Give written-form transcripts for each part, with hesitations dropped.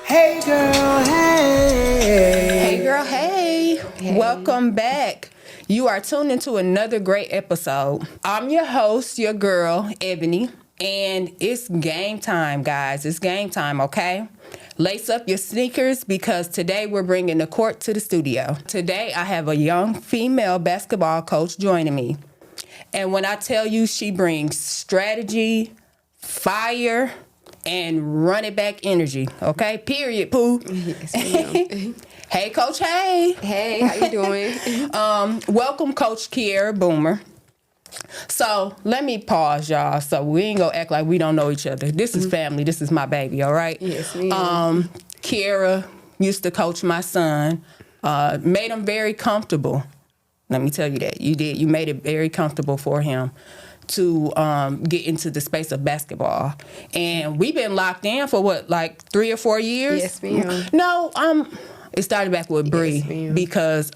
Hey girl, hey. Hey girl, hey. Welcome back. You are tuned into another great episode. I'm your host, your girl, Ebony, and it's game time, guys. It's game time, okay? Lace up your sneakers because today we're bringing the court to the studio. Today I have a young female basketball coach joining me. And when I tell you she brings strategy, fire, and run it back energy, okay? Period, Pooh. Yes, ma'am. Hey, Coach, hey. Hey, how you doing? Welcome, Coach Kiaira Boomer. So let me pause, y'all, so we ain't gonna act like we don't know each other. This is family. This is my baby, all right? Yes, ma'am. Kiaira used to coach my son, made him very comfortable. Let me tell you that. You did. You made it very comfortable for him to get into the space of basketball. And we've been locked in for what, like 3 or 4 years? Yes, ma'am. No, it started back with Bree because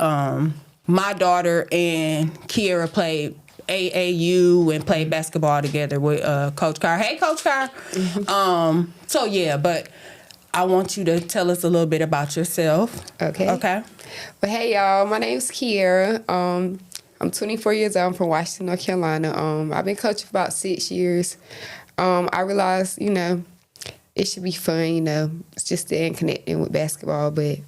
my daughter and Kiaira played AAU and played basketball together with Coach Carr. Hey, Coach Carr. So, yeah, but I want you to tell us a little bit about yourself. Okay. Okay. Well, hey, y'all. My name's Kiaira. I'm 24 years old. I'm from Washington, North Carolina. I've been coaching for about 6 years. I realized, it should be fun, it's just staying connected with basketball, but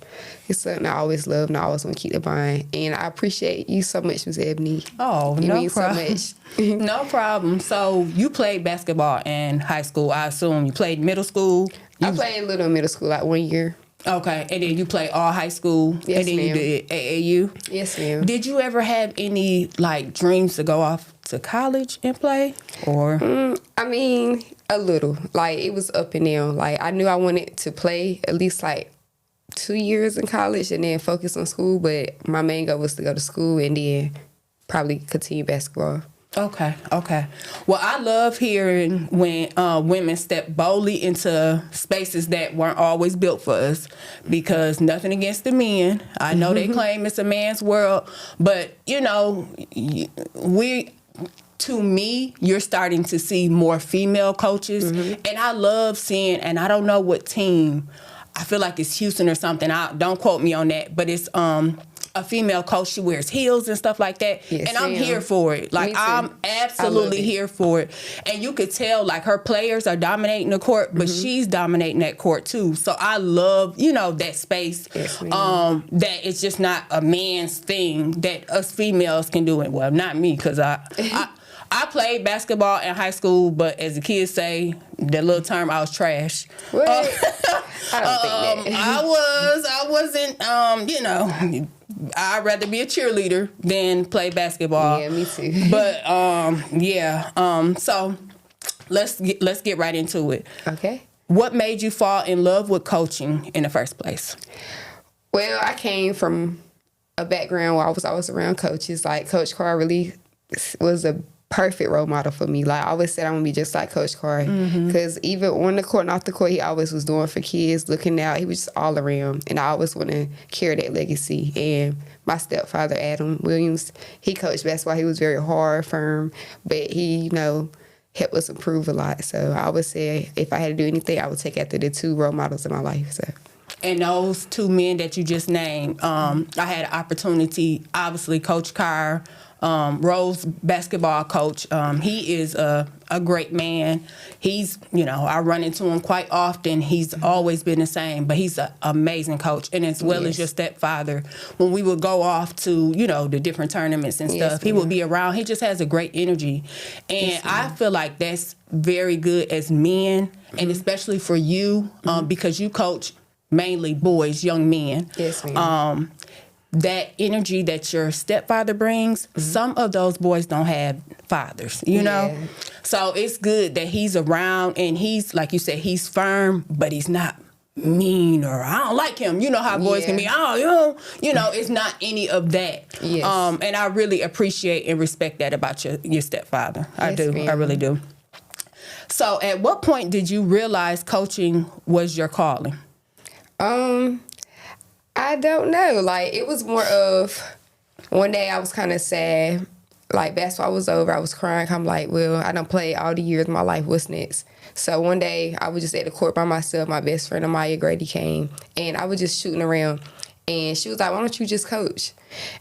it's something I always love and I always want to keep the bond. And I appreciate you so much, Ms. Ebony. Oh, you no mean problem. so much. No problem. So you played basketball in high school, I assume. You played middle school? I played a little middle school, like 1 year. Okay, and then you played all high school? Yes, and then ma'am. you did AAU? Yes, ma'am. Did you ever have any, dreams to go off to college and play? Or? I mean, a little. It was up and down. I knew I wanted to play at least, 2 years in college and then focus on school, but my main goal was to go to school and then probably continue basketball. Okay. Well, I love hearing when women step boldly into spaces that weren't always built for us, because nothing against the men. I know they claim it's a man's world, but, to me, you're starting to see more female coaches, and I love seeing, and I don't know what team, I feel like it's Houston or something. Don't quote me on that, but it's a female coach. She wears heels and stuff like that. Yes, and I'm ma'am. here for it. I'm absolutely here for it. And you could tell her players are dominating the court, but she's dominating that court too. So I love, that space. Yes, ma'am. That it's just not a man's thing that us females can do it. Well, not me, because I played basketball in high school, but as the kids say, that little term, I was trash. What? I don't think that. I wasn't, I'd rather be a cheerleader than play basketball. Yeah, me too. But, so let's get right into it. Okay. What made you fall in love with coaching in the first place? Well, I came from a background where I was always around coaches. Coach Carr really was a perfect role model for me. I always said I want to be just like Coach Carr, because even on the court and off the court, he always was doing for kids, looking out. He was just all around, and I always want to carry that legacy. And my stepfather, Adam Williams, he coached basketball. He was very hard, firm, but he, helped us improve a lot. So I always say if I had to do anything, I would take after the two role models in my life. So. And those two men that you just named, I had an opportunity, obviously, Coach Carr, Rose basketball coach. He is a great man. He's, I run into him quite often. He's always been the same, but he's an amazing coach. And as well as your stepfather, when we would go off to, the different tournaments and stuff, he would be around. He just has a great energy. And I feel like that's very good as men, and especially for you, because you coach mainly boys, young men. Yes, ma'am. That energy that your stepfather brings, some of those boys don't have fathers, you know? So it's good that he's around, and he's, like you said, he's firm, but he's not mean or I don't like him. You know how boys can be, it's not any of that. Yes. And I really appreciate and respect that about your stepfather. I Yes, do. ma'am. I really do. So at what point did you realize coaching was your calling? I don't know. It was more of one day I was kind of sad like basketball was over, I was crying. I'm like, well, I done played all the years of my life. What's next? So one day I was just at the court by myself. My best friend Amaya Grady came, and I was just shooting around. And she was like, why don't you just coach?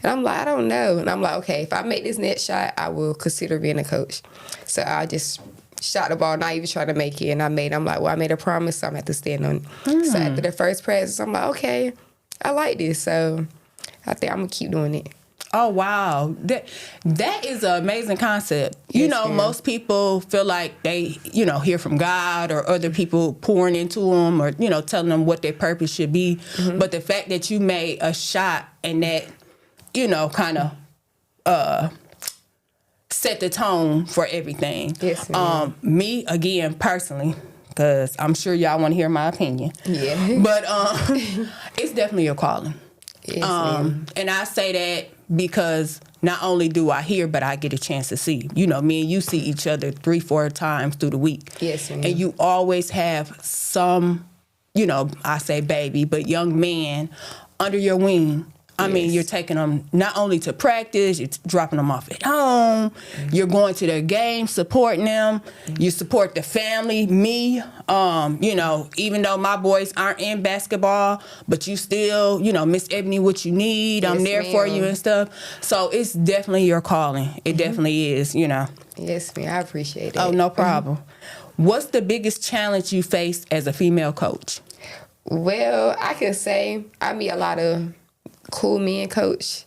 And I'm like, I don't know. And I'm like, okay, if I make this next shot, I will consider being a coach. So I just shot the ball, not even trying to make it. And I'm like, well, I made a promise, so I'm going to have to stand on it. So after the first practice, I'm like, okay, I like this. So I think I'm going to keep doing it. Oh, wow. That is an amazing concept. You know, most people feel like they, hear from God or other people pouring into them or, telling them what their purpose should be. Mm-hmm. But the fact that you made a shot and that, kind of set the tone for everything. Yes, me, again, personally, because I'm sure y'all want to hear my opinion. Yeah. But it's definitely your calling. Yes, and I say that because not only do I hear, but I get a chance to see. Me and you see each other 3-4 times through the week. Yes, ma'am. And you always have some, I say baby, but young man under your wing. I mean, you're taking them not only to practice, you're dropping them off at home, you're going to their games, supporting them, you support the family, me, even though my boys aren't in basketball, but you still, Miss Ebony, what you need, yes, I'm there for you and stuff. So it's definitely your calling. It definitely is, Yes, ma'am. I appreciate it. Oh, no problem. What's the biggest challenge you faced as a female coach? Well, I can say I meet a lot of cool men coach,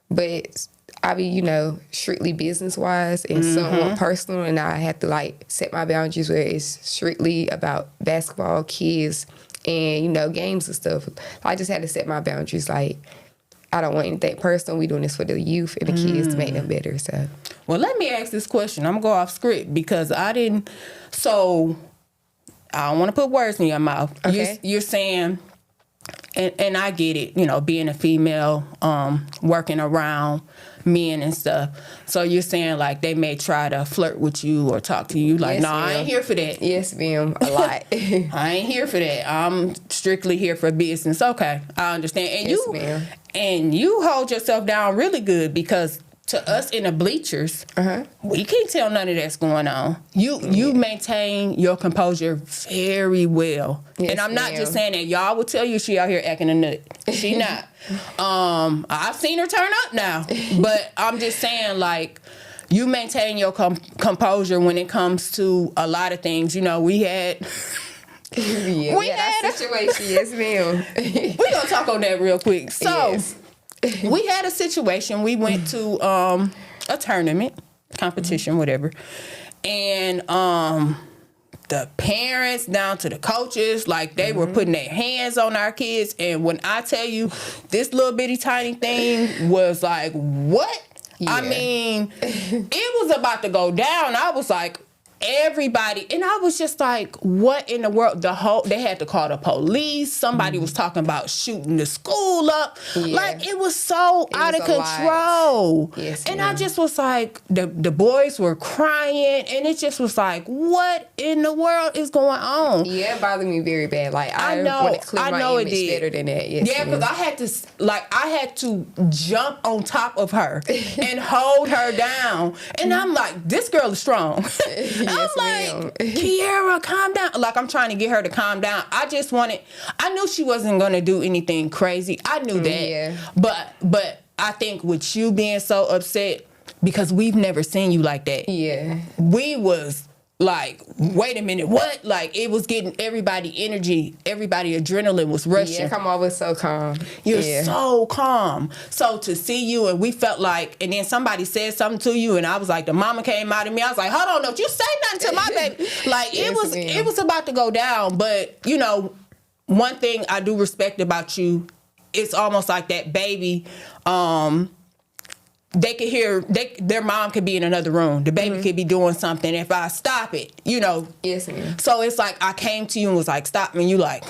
but I be, strictly business-wise and somewhat personal, and I have to, set my boundaries where it's strictly about basketball, kids, and, games and stuff. I just had to set my boundaries, I don't want anything personal. We doing this for the youth and the kids to make them better, so. Well, let me ask this question. I'm going to go off script because I don't want to put words in your mouth. Okay. You're saying... And I get it, being a female, working around men and stuff. So you're saying, they may try to flirt with you or talk to you. Yes, no, I ain't here for that. Yes, ma'am, a lot. I ain't here for that. I'm strictly here for business. Okay, I understand. And yes, ma'am. And you hold yourself down really good because to us in the bleachers, we can't tell none of that's going on. You maintain your composure very well. Yes, and I'm not just saying that. Y'all will tell you she out here acting a nut. She not. I've seen her turn up now. But I'm just saying, you maintain your composure when it comes to a lot of things. We had... we had a situation. Yes, ma'am. We're going to talk on that real quick. So... Yes. We had a situation. We went to a tournament, competition, whatever. And the parents down to the coaches, they were putting their hands on our kids. And when I tell you, this little bitty tiny thing was like, what? Yeah. I mean, it was about to go down. I was like, everybody, and I was just like, what in the world? They had to call the police. Somebody was talking about shooting the school up. Yeah. It was so out of control. Yes, and I just was like, the boys were crying, and it just was like, what in the world is going on? Yeah, it bothered me very bad. I want to clear my image better than that. Yes, yeah, because I had to jump on top of her and hold her down, and I'm like, this girl is strong. Yes, I'm like, Kiaira, calm down. I'm trying to get her to calm down. I knew she wasn't going to do anything crazy. I knew that. Yeah. But I think with you being so upset, because we've never seen you like that. Yeah. We was like, wait a minute, what? It was getting everybody energy, everybody adrenaline was rushing. Yeah, come on, was so calm. You're so calm. So to see you, and we felt like, and then somebody said something to you, and I was like, the mama came out of me. I was like, hold on, don't you say nothing to my baby. It was about to go down. But, one thing I do respect about you, it's almost like that baby, they could hear, their mom could be in another room. The baby could be doing something. If I stop it, Yes, ma'am. So it's like I came to you and was like, stop me. And you like,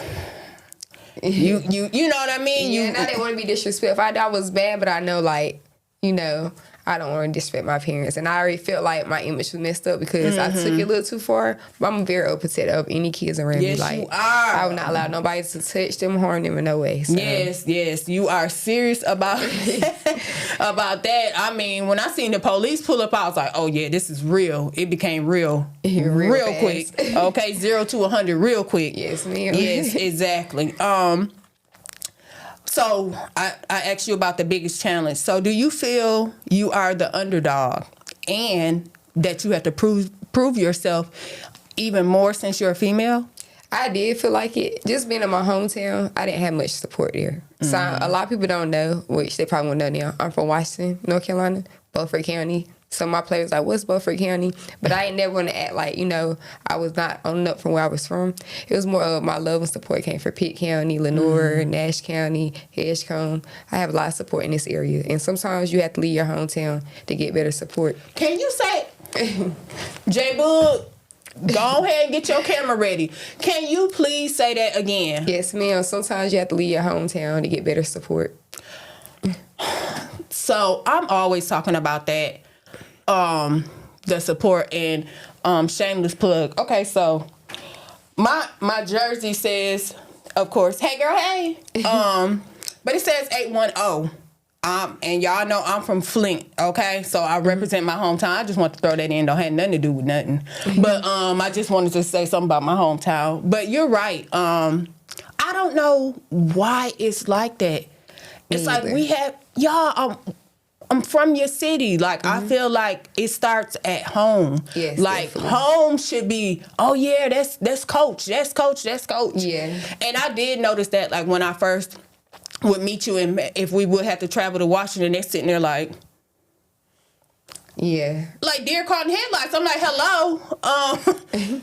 you know what I mean? Yeah, and I didn't want to be disrespectful. I was bad, but I know, I I don't want to disrespect my parents. And I already felt like my image was messed up because I took it a little too far. But I'm very protective of any kids around me. Yes, Like, you are. I would not allow nobody to touch them, harm them in no way. So. Yes, you are serious about about that. I mean, when I seen the police pull up, I was like, oh yeah, this is real. It became real real quick. Okay, 0 to 100 real quick. Yes, ma'am. Yes, exactly. So I asked you about the biggest challenge. So do you feel you are the underdog and that you have to prove yourself even more since you're a female? I did feel like it. Just being in my hometown, I didn't have much support there. So a lot of people don't know, which they probably won't know now. I'm from Washington, North Carolina, Beaufort County. So my players like, what's Beaufort County? But I ain't never want to act like, I was not on up from where I was from. It was more of my love and support came from Pitt County, Lenoir, Nash County, Edgecombe. I have a lot of support in this area. And sometimes you have to leave your hometown to get better support. Can you say, J-Boog, go ahead and get your camera ready. Can you please say that again? Yes, ma'am. Sometimes you have to leave your hometown to get better support. So I'm always talking about that. The support and shameless plug. Okay, so my jersey says, of course, hey girl, hey. But it says 810. And y'all know I'm from Flint, okay? So I represent my hometown. I just want to throw that in. Don't have nothing to do with nothing. But I just wanted to say something about my hometown. But you're right. I don't know why it's like that. It's like we have y'all. I'm from your city. Like, I feel like it starts at home. Yes, like, definitely. home should be, oh, yeah, that's coach. That's coach. That's coach. Yeah. And I did notice that, like, when I first would meet you and if we would have to travel to Washington, they're sitting there like, yeah. like deer caught in headlights. I'm like, hello,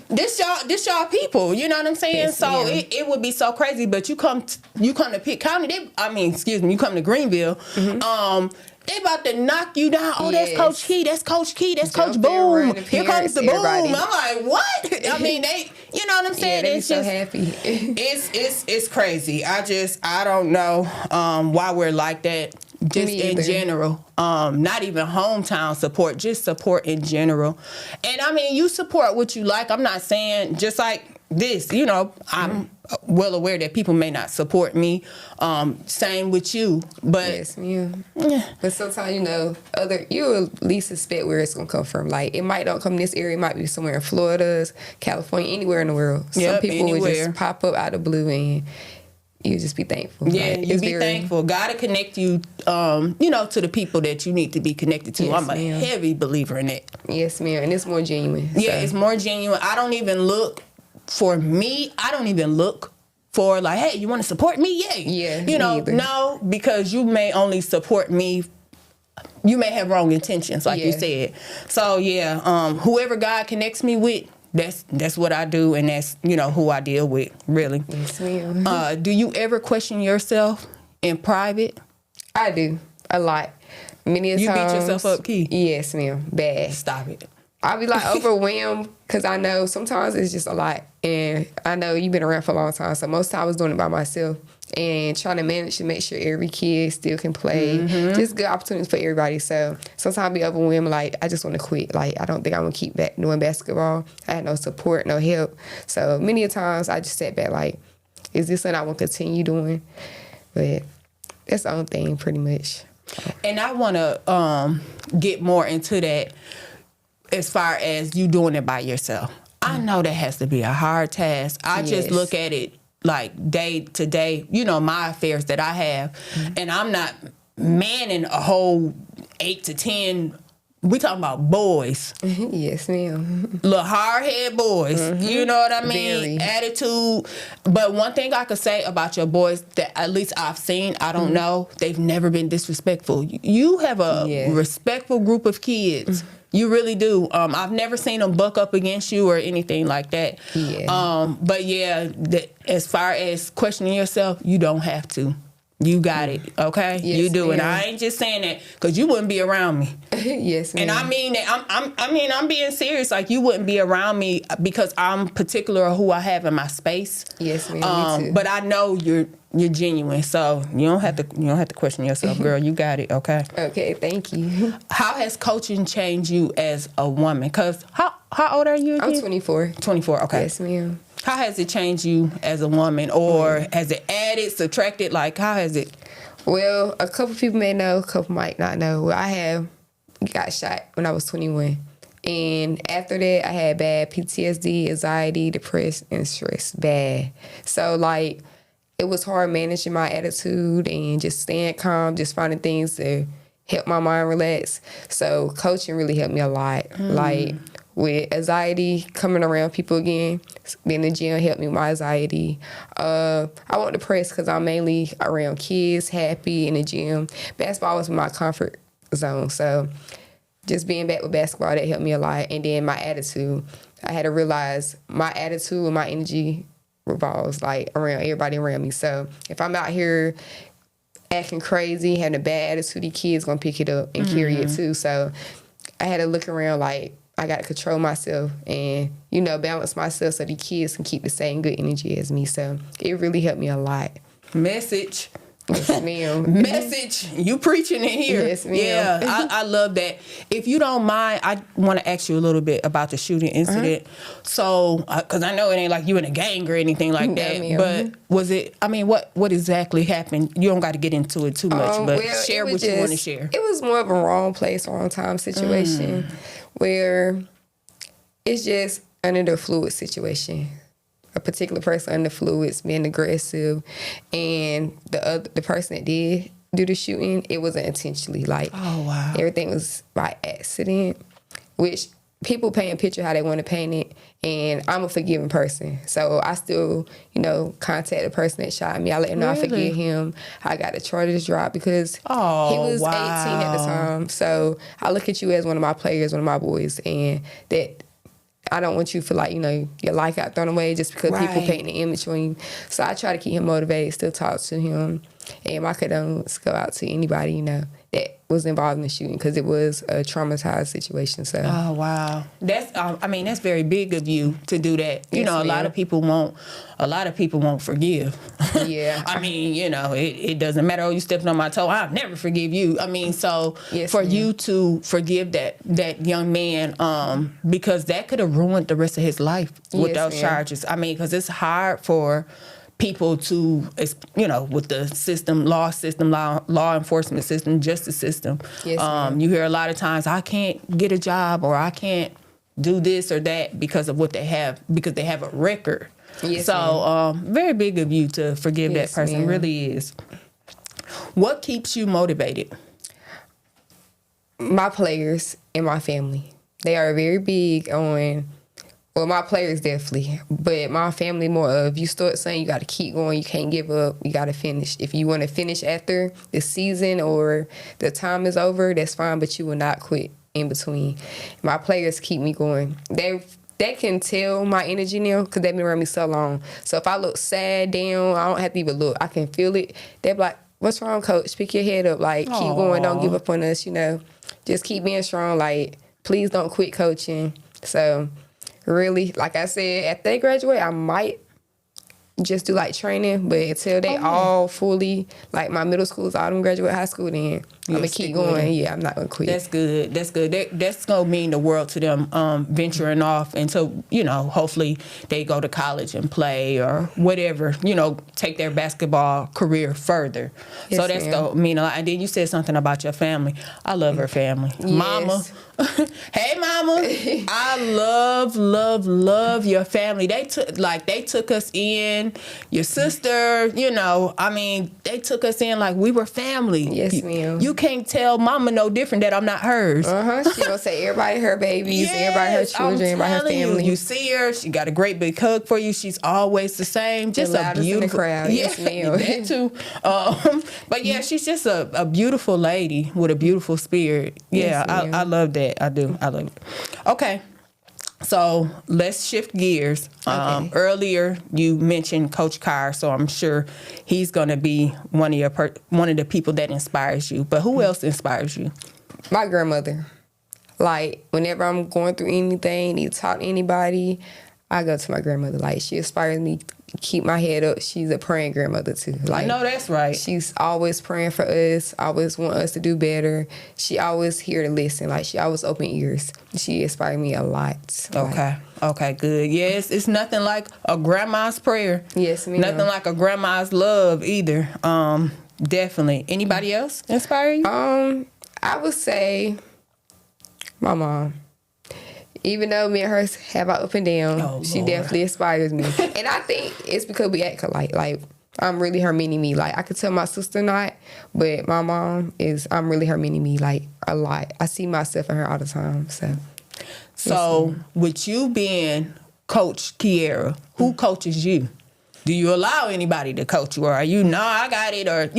this y'all people. You know what I'm saying? Yes, so yeah. it would be so crazy. But you come to Pitt County. You come to Greenville. They about to knock you down. Oh, that's Yes. Coach Key. That's Coach Key. That's Coach Jump in, run Boom. the Here comes the everybody. Boom. I'm like, what? I mean, you know what I'm Yeah, saying? they be It's so just happy. it's crazy. I don't know why we're like that. Just Me in either. general, not even hometown support, just support in general. And I mean, you support what you like. I'm not saying just like this, I'm well aware that people may not support me. Same with you, but Yes, ma'am. But sometimes, you at least suspect where it's going to come from. Like, it might not come in this area. It might be somewhere in Florida, California, anywhere in the world. Some Yep, people would anywhere. just pop up out of the blue and you just be thankful. yeah, Like, you it's be thankful. God to connect you, to the people that you need to be connected to. Yes, I'm a ma'am. heavy believer in it. Yes, ma'am. And it's more genuine. Yeah, so. it's more genuine. I don't even look for me. I don't even look for like, hey, you want to support me? Yay. Yeah, me either. No, because you may only support me. You may have wrong intentions, like you Yeah. said. So yeah, whoever God connects me with, that's what I do, and that's who I deal with. Really. Yes, ma'am. Do you ever question yourself in private? I do. A lot. Many a You times. beat yourself up, Key. Yes, ma'am. Bad. Stop it. I'll be like overwhelmed because I know sometimes it's just a lot. And I know you've been around for a long time. So most of the time I was doing it by myself and trying to manage to make sure every kid still can play. Just good opportunities for everybody. So sometimes I be overwhelmed. Like, I just want to quit. Like, I don't think I'm going to keep back doing basketball. I had no support, no help. So many a times I just sat back like, is this something I want to continue doing? But that's the only thing pretty much. And I want to get more into that as far as you doing it by yourself. I know that has to be a hard task. I just Yes. look at it like day to day, my affairs that I have. And I'm not manning a whole 8 to 10. We talking about boys. Yes, ma'am. Little hard-head boys. You know what I mean? Very. Attitude. But one thing I could say about your boys that at least I've seen, I don't know, they've never been disrespectful. You have a Yeah. respectful group of kids. You really do. I've never seen them buck up against you or anything like that. Yeah. But yeah, as far as questioning yourself, you don't have to. You got it, okay? Yes, you do, ma'am. and I ain't just saying that because you wouldn't be around me. Yes, ma'am. And I mean that. I'm being serious. Like you wouldn't be around me because I'm particular of who I have in my space. Yes, ma'am. Me too. But I know you're genuine, so you don't have to question yourself, girl. You got it, okay? Okay, thank you. How has coaching changed you as a woman? Cause how old are you again? I'm 24. 24. Okay. Yes, ma'am. How has it changed you as a woman, or has it added, subtracted? Like, how has it? Well, a couple people may know, a couple might not know. Well, I got shot when I was 21. And after that, I had bad PTSD, anxiety, depression, and stress. Bad. So, like, it was hard managing my attitude and just staying calm, just finding things to help my mind relax. So, coaching really helped me a lot. Like, with anxiety, coming around people again, being in the gym helped me with my anxiety. I wasn't depressed because I'm mainly around kids, happy in the gym. Basketball was my comfort zone. So just being back with basketball, that helped me a lot. And then my attitude. I had to realize my attitude and my energy revolves like around everybody around me. So if I'm out here acting crazy, having a bad attitude, the kids gonna pick it up and carry it too. So I had to look around like, I got to control myself and, balance myself so the kids can keep the same good energy as me. So it really helped me a lot. Message. Yes, ma'am. Message. You preaching in here. Yes, ma'am. Yeah, I love that. If you don't mind, I want to ask you a little bit about the shooting incident. So, because I know it ain't like you in a gang or anything like No, that. ma'am. But was it, what exactly happened? You don't got to get into it too much, but share what you want to share. It was more of a wrong place, wrong time situation where it's just under the fluid situation. A particular person under fluids being aggressive, and the person that did do the shooting, it wasn't intentionally. Like, oh wow, everything was by accident, which people paint a picture how they want to paint it, and I'm a forgiving person, so I still, contact the person that shot me. I let him know I forgive him. I got the charges dropped because he was 18 at the time. So I look at you as one of my players, one of my boys, and that I don't want you to feel like, your life got thrown away just because people paint an image on you. So I try to keep him motivated, still talk to him. And my condolences go out to anybody, that was involved in the shooting because it was a traumatized situation. So. Oh, wow. That's, that's very big of you to do that. Yes, a lot of people won't forgive. Yeah. It doesn't matter. Oh, you stepping on my toe. I'll never forgive you. So yes, for ma'am. you to forgive that young man, because that could have ruined the rest of his life with Yes, those ma'am. charges. Because it's hard for people to, with the system, law enforcement system, justice system. Yes, ma'am. You hear a lot of times, I can't get a job or I can't do this or that because of what they have, because they have a record. Yes, so very big of you to forgive Yes, that person, ma'am. really is. What keeps you motivated? My players and my family. They are very big on, well, my players definitely, but my family more of, you start saying you got to keep going, you can't give up, you got to finish. If you want to finish after the season or the time is over, that's fine, but you will not quit in between. My players keep me going. They can tell my energy now because they've been around me so long. So if I look sad, down, I don't have to even look. I can feel it. They're like, what's wrong, coach? Pick your head up. Like, keep going. Don't give up on us, Just keep being strong. Like, please don't quit coaching. So really, like I said, after they graduate, I might just do like training, but until they all fully, like my middle schools, all them graduate high school, then I'm gonna keep going. Yeah, I'm not gonna quit. That's good. That's gonna mean the world to them, venturing off until, hopefully they go to college and play or whatever, take their basketball career further. Yes, so that's gonna mean a lot. And then you said something about your family. I love her family. Yes. Mama. Hey, mama. I love your family. They took us in. Your sister, they took us in like we were family. Yes, ma'am. You can't tell mama no different that I'm not hers. She gonna say everybody her babies, everybody her children, everybody her family. You see her, she got a great big hug for you. She's always the same. Just The a loudest in the beautiful crowd. Yes, ma'am. That too. But yeah, she's just a beautiful lady with a beautiful spirit. Yeah, Yes, ma'am. I love that. I do. I love it. Okay. So let's shift gears. Okay. Earlier you mentioned Coach Carr, so I'm sure he's going to be one of the people that inspires you. But who else inspires you? My grandmother. Like, whenever I'm going through anything, need to talk to anybody, I go to my grandmother. Like, she inspires me to keep my head up. She's a praying grandmother, too. Like, I know that's right. She's always praying for us, always want us to do better. She always here to listen. Like, she always open ears. She inspired me a lot. Okay. Okay, good. Yes, it's nothing like a grandma's prayer. Yes, ma'am. Nothing like a grandma's love either. Definitely. Anybody else inspire you? I would say my mom. Even though me and her have our up and down, she definitely inspires me. And I think it's because we act alike. Like, I'm really her mini-me. Like, I could tell my sister not, but my mom I'm really her mini-me, like, a lot. I see myself in her all the time, so. So, with you being Coach Kiaira, who coaches you? Do you allow anybody to coach you, or are you, no, I got it, or,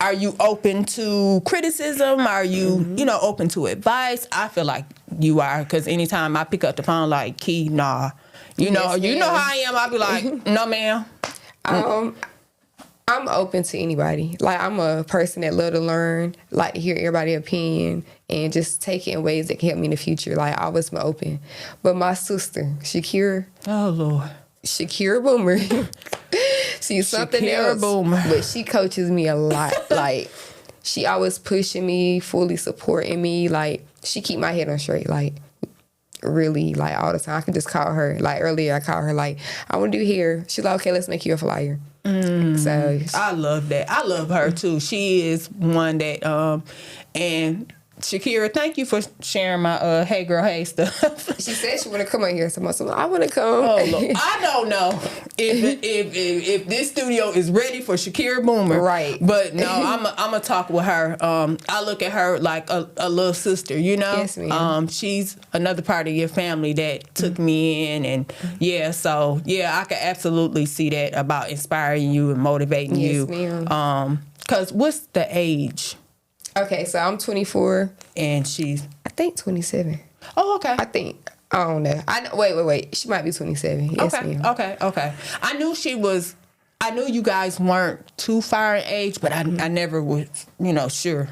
are you open to criticism? Are you, open to advice? I feel like you are, because anytime I pick up the phone, like, Key, nah, Yes, you know how I am, I'll be like, no, ma'am. I'm open to anybody. Like, I'm a person that love to learn, like to hear everybody's opinion, and just take it in ways that can help me in the future. Like, I always been open. But my sister, Kiaira Boomer, she's something Kiaira else. Boomer. But she coaches me a lot. Like, she always pushing me, fully supporting me. Like, she keep my head on straight. Like, really, like, all the time. I can just call her. Like, earlier I called her, like, I want to do hair. She's like, okay, let's make you a flyer. So I love that. I love her too. She is one that and Shakira, thank you for sharing my hey girl hey stuff. she said she want to come on here. So I want to come. Oh, Lord. I don't know if this studio is ready for Kiaira Boomer. Right. But no, I'm a talk with her. I look at her like a little sister, Yes, ma'am. She's another part of your family that took me in, and I could absolutely see that about inspiring you and motivating you. Yes, ma'am. Cause what's the age? Okay, so I'm 24. And she's, I think 27. oh, okay. I think. I don't know. Wait. She might be 27. Yes, Okay, ma'am. okay. I knew you guys weren't too far in age, but I never was, sure.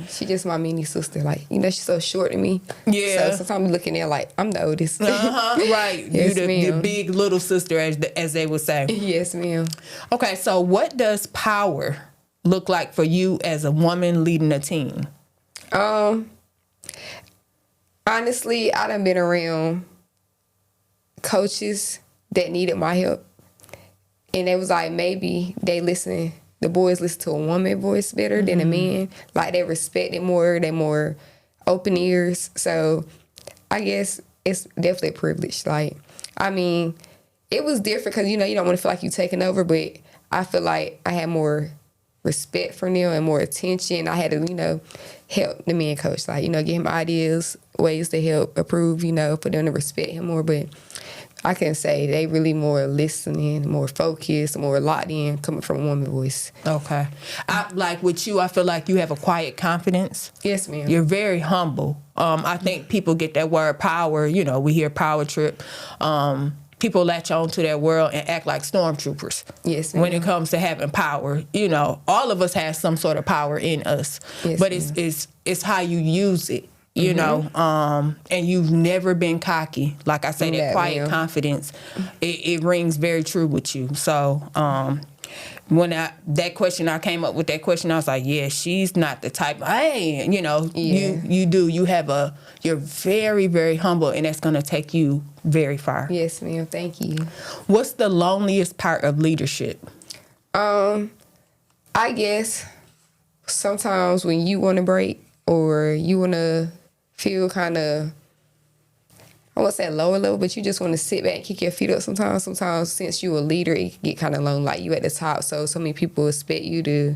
She just my mini sister. Like, she's so short to me. Yeah. So sometimes I'm looking at her like, I'm the oldest. Right. Yes, You the ma'am. big little sister, as they would say. Yes, ma'am. Okay, so what does power look like for you as a woman leading a team? Honestly, I done been around coaches that needed my help. And they was like, maybe the boys listen to a woman voice better than a man. Like, they respect it more, they more open ears. So I guess it's definitely a privilege. Like, I mean, it was different because, you don't want to feel like you taking over, but I feel like I had more respect for them and more attention. I had to, help the men coach, like, give him ideas, ways to help improve, for them to respect him more. But I can say they really more listening, more focused, more locked in, coming from a woman's voice. Okay. Like with you, I feel like you have a quiet confidence. Yes, ma'am. You're very humble. I think people get that word power, we hear power trip. People latch on to that world and act like stormtroopers. Yes, ma'am. When it comes to having power, all of us have some sort of power in us. Yes, but ma'am. it's how you use it. And you've never been cocky. Like I say, that Yeah, quiet ma'am. confidence, it rings very true with you. So when I came up with that question, I was like, yeah, she's not the type. Hey, you're very, very humble, and that's going to take you very far. Yes, ma'am. Thank you. What's the loneliest part of leadership? I guess sometimes when you want to break or you want to feel kind of, I won't say lower level, but you just want to sit back and kick your feet up sometimes. Sometimes since you're a leader, it can get kind of lonely, like you at the top. So many people expect you to,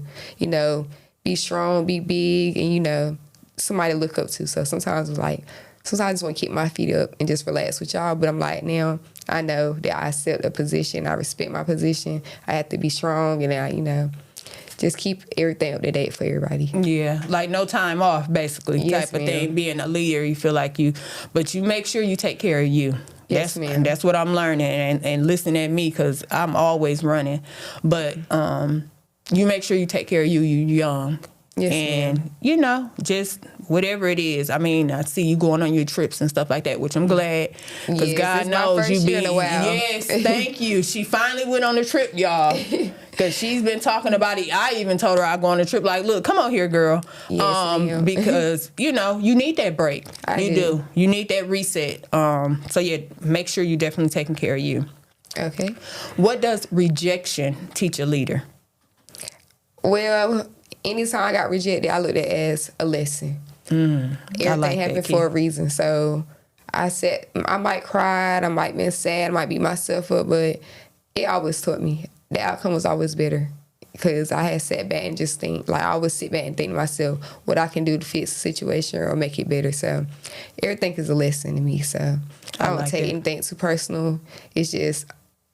be strong, be big, and, somebody to look up to. So sometimes I just want to keep my feet up and just relax with y'all. But I'm like, now I know that I accept a position. I respect my position. I have to be strong, and just keep everything up to date for everybody. Yeah, like no time off, basically, Yes, type of ma'am. thing. Being a leader, you feel like but you make sure you take care of you. Yes, ma'am. That's what I'm learning, and listen at me, because I'm always running. But you make sure you take care of you. You young. Yes, And, you know, just whatever it is. I mean, I see you going on your trips and stuff like that, which I'm glad. Because Yes, God it's my knows first you be. year in a while. Yes, thank you. She finally went on the trip, y'all. Because she's been talking about it. I even told her I'd go on the trip. Like, look, come on here, girl. Yes, ma'am. Because, you know, you need that break. You I do. You need that reset. So, yeah, make sure you're definitely taking care of you. Okay. What does rejection teach a leader? Well, anytime I got rejected, I looked at it as a lesson. Everything like that, happened Key. for a reason. So I said, I might cry, I might be sad, I might beat myself up, but it always taught me the outcome was always better. Because I had sat back and just think, like, I always sit back and think to myself what I can do to fix the situation or make it better. So everything is a lesson to me. So I don't like take that. anything too personal. It's just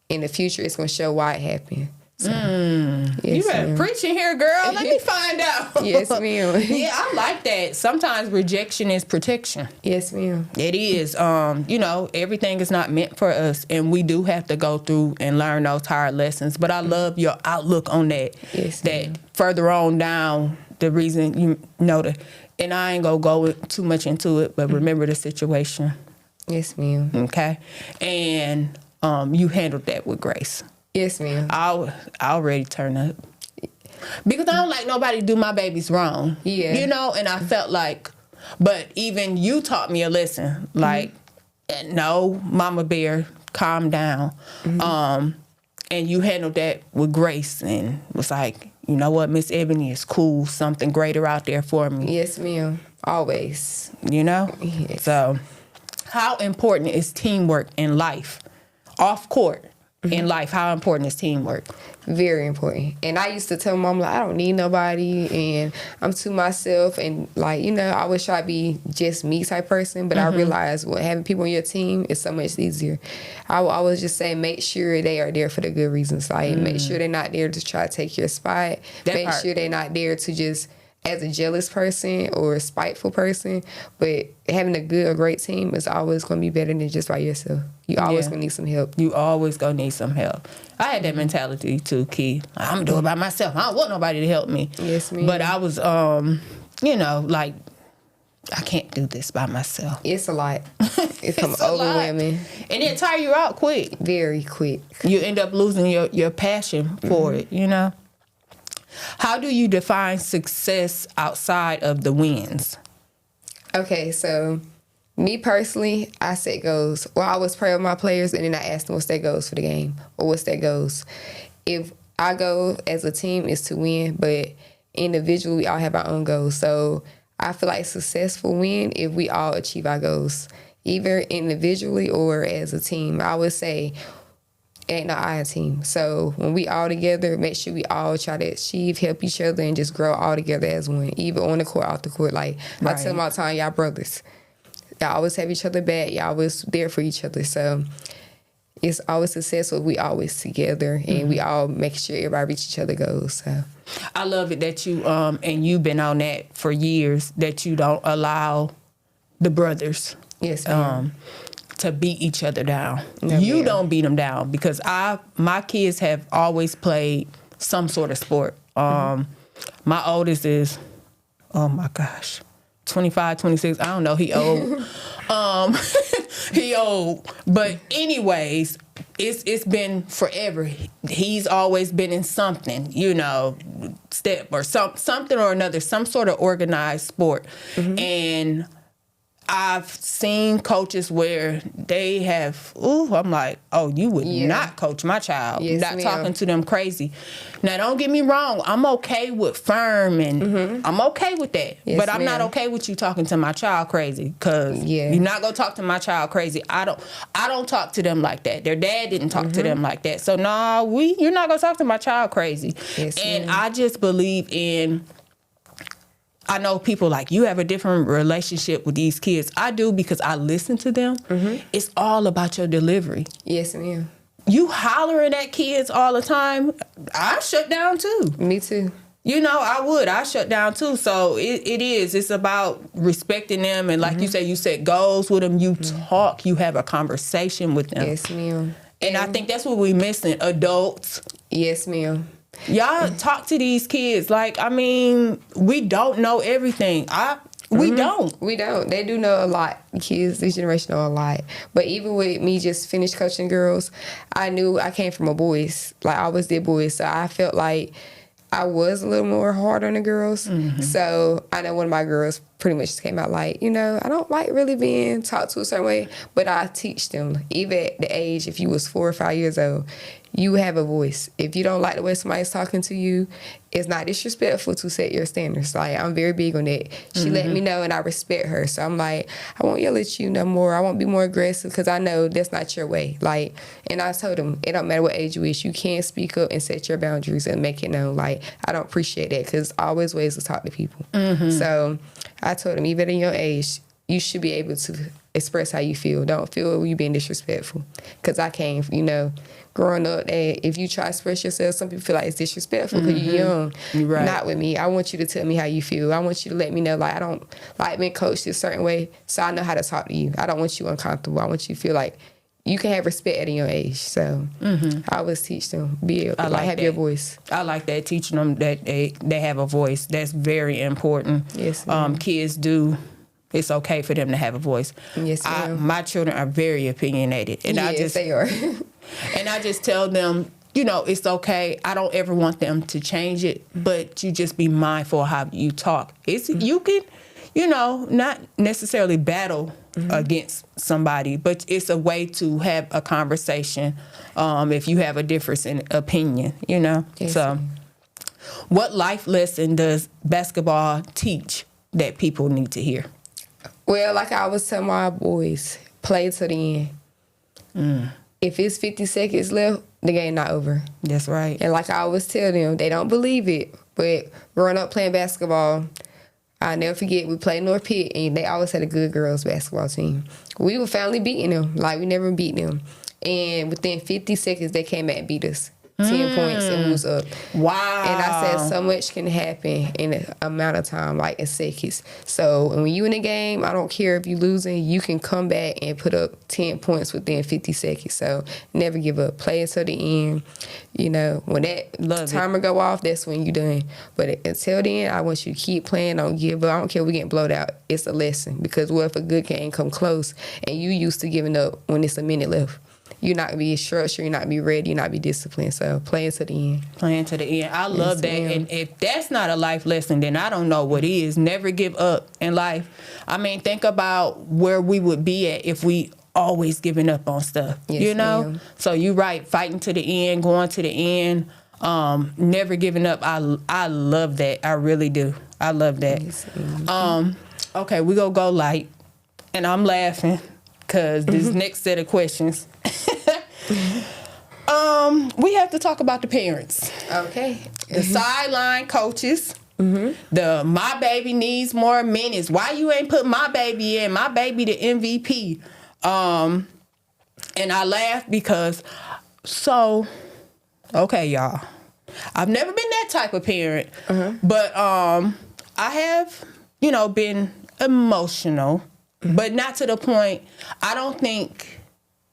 in the future, it's going to show why it happened. So, You yes, better ma'am. preach in here, girl. Let me find out. Yes, ma'am. Yeah, I like that. Sometimes rejection is protection. Yes, ma'am. It is. You know, everything is not meant for us, and we do have to go through and learn those hard lessons. But I love your outlook on that. Yes, that ma'am. further on down, the reason you know and I ain't gonna go too much into it, but remember the situation, Yes, ma'am. okay? And you handled that with grace. Yes, ma'am. I already turn up because I don't like nobody do my babies wrong. Yeah. You know, and I felt like, but even you taught me a lesson. Like, no, Mama Bear, calm down. And you handled that with grace and was like, you know what, Miss Ebony is cool. Something greater out there for me. Yes, ma'am. Always. You know? Yes. So, how important is teamwork in life? Off court. In life, how important is teamwork? Very important. And I used to tell Mom, like, I don't need nobody and I'm to myself. And, like, you know, I always try to be just me type person. But I realized having people on your team is so much easier. I will always just say, make sure they are there for the good reasons. Like, make sure they're not there to try to take your spot. Make sure they're not there to just as a jealous person or a spiteful person. But having a good or great team is always going to be better than just by yourself. You always going to need some help. You always gonna need some help. I had that mentality too, Key. I'm doing it by myself. I don't want nobody to help me. Yes, ma'am. But I was, you know, like, I can't do this by myself. It's a lot. It becomes a lot. overwhelming And it tire you out quick. very quick. You end up losing your passion for it, you know? How do you define success outside of the wins? Okay, so me personally, I set goals. Well, I always pray with my players, and then I ask them what's their goals for the game or what's their goals. If our goal as a team is to win, but individually we all have our own goals. So I feel like success will win if we all achieve our goals, either individually or as a team. I would say, and I a team. So when we all together, make sure we all try to achieve, help each other, and just grow all together as one, even on the court, off the court. Like I tell them all the time, y'all brothers. Y'all always have each other back. Y'all always there for each other. So it's always successful. We always together, and we all make sure everybody reach each other goals. So I love it that you, and you've been on that for years, that you don't allow the brothers yes, ma'am. To beat each other down. No, You ma'am. don't beat them down, because my kids have always played some sort of sport. My oldest is, oh my gosh, 25, 26. I don't know. He old. He old. But anyways, it's been forever. He's always been in something, you know, step or something or another, some sort of organized sport. And I've seen coaches where they have, I'm like, oh, you would not coach my child. Yes, not ma'am. talking to them crazy. Now, don't get me wrong. I'm okay with firm and I'm okay with that. Yes, but I'm not ma'am. okay with you talking to my child crazy, because you're not going to talk to my child crazy. I don't talk to them like that. Their dad didn't talk to them like that. So, you're not going to talk to my child crazy. Yes, and ma'am. I just believe in, I know people like, you have a different relationship with these kids. I do, because I listen to them. It's all about your delivery. Yes, ma'am. You hollering at kids all the time, I shut down too. Me too. you know, I shut down too. So it's about respecting them. And like you said, you set goals with them. You talk, you have a conversation with them. Yes, ma'am. And I think that's what we missing, adults. Yes, ma'am. Y'all talk to these kids. Like, I mean, we don't know everything. We don't. We don't. They do know a lot. Kids, this generation know a lot. But even with me just finished coaching girls, I knew I came from a boys. Like, I always did boys. So I felt like I was a little more hard on the girls. So I know one of my girls pretty much came out like, you know, I don't like really being taught to a certain way, but I teach them. Even at the age, if you was 4 or 5 years old, you have a voice. If you don't like the way somebody's talking to you, it's not disrespectful to set your standards. Like, I'm very big on that. She let me know, and I respect her. So I'm like, I won't yell at you no more. I won't be more aggressive because I know that's not your way. Like, and I told them, it don't matter what age you is, you can speak up and set your boundaries and make it known. Like, I don't appreciate that because always ways to talk to people. So I told them, even at your age, you should be able to express how you feel. Don't feel you being disrespectful. Because I came, you know, growing up, that if you try to express yourself, some people feel like it's disrespectful because you're young. Right. Not with me. I want you to tell me how you feel. I want you to let me know, like, I don't like being coached a certain way, so I know how to talk to you. I don't want you uncomfortable. I want you to feel like you can have respect at a young age. So I always teach them, have your voice. I like that, teaching them that they have a voice. That's very important. Yes, kids do. It's okay for them to have a voice. Yes, ma'am. My children are very opinionated. And yes, they are. And I just tell them, you know, it's okay. I don't ever want them to change it, but you just be mindful of how you talk. You can, you know, not necessarily battle against somebody, but it's a way to have a conversation if you have a difference in opinion, you know. Yes, so what life lesson does basketball teach that people need to hear? Well, like I was telling my boys, play to the end. If it's 50 seconds left, the game not over. That's right. And like I always tell them, they don't believe it, but growing up playing basketball, I'll never forget, we played North Pitt, and they always had a good girls basketball team. We were finally beating them. Like, we never beat them. And within 50 seconds, they came back and beat us. 10 points and we was up. Wow. And I said so much can happen in an amount of time, like in seconds. So when you in a game, I don't care if you losing, you can come back and put up 10 points within 50 seconds. So never give up. Play until the end. You know, when that timer go off, that's when you done. But until then, I want you to keep playing. Don't give up. I don't care if we getting blowed out. It's a lesson. Because what if a good game come close and you used to giving up when it's a minute left? You're not going to be structured, you're not going to be ready, you're not going to be disciplined. So play to the end. Playing to the end. I love that. Ma'am. And if that's not a life lesson, then I don't know what is. Never give up in life. I mean, think about where we would be at if we always giving up on stuff. Yes, you know? ma'am. So you're right. Fighting to the end, going to the end, never giving up. I love that. I really do. I love that. Yes, okay, we're going to go light. And I'm laughing because this next set of questions. We have to talk about the parents. Okay. The sideline coaches. The my baby needs more minutes. Why you ain't put my baby in? My baby the MVP. And I laugh because okay, y'all. I've never been that type of parent. But I have, you know, been emotional, but not to the point. I don't think.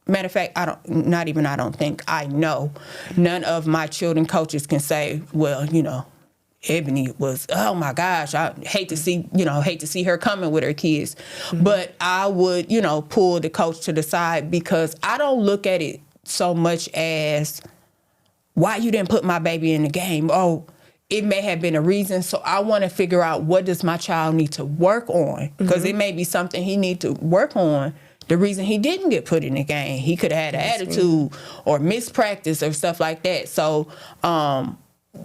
Matter of fact, I know none of my children coaches can say, well, you know, Ebony was, oh my gosh, I hate to see her coming with her kids. But I would, you know, pull the coach to the side because I don't look at it so much as why you didn't put my baby in the game. Oh, it may have been a reason. So I want to figure out what does my child need to work on? Because it may be something he need to work on. The reason he didn't get put in the game, he could have had an attitude or mispractice or stuff like that. So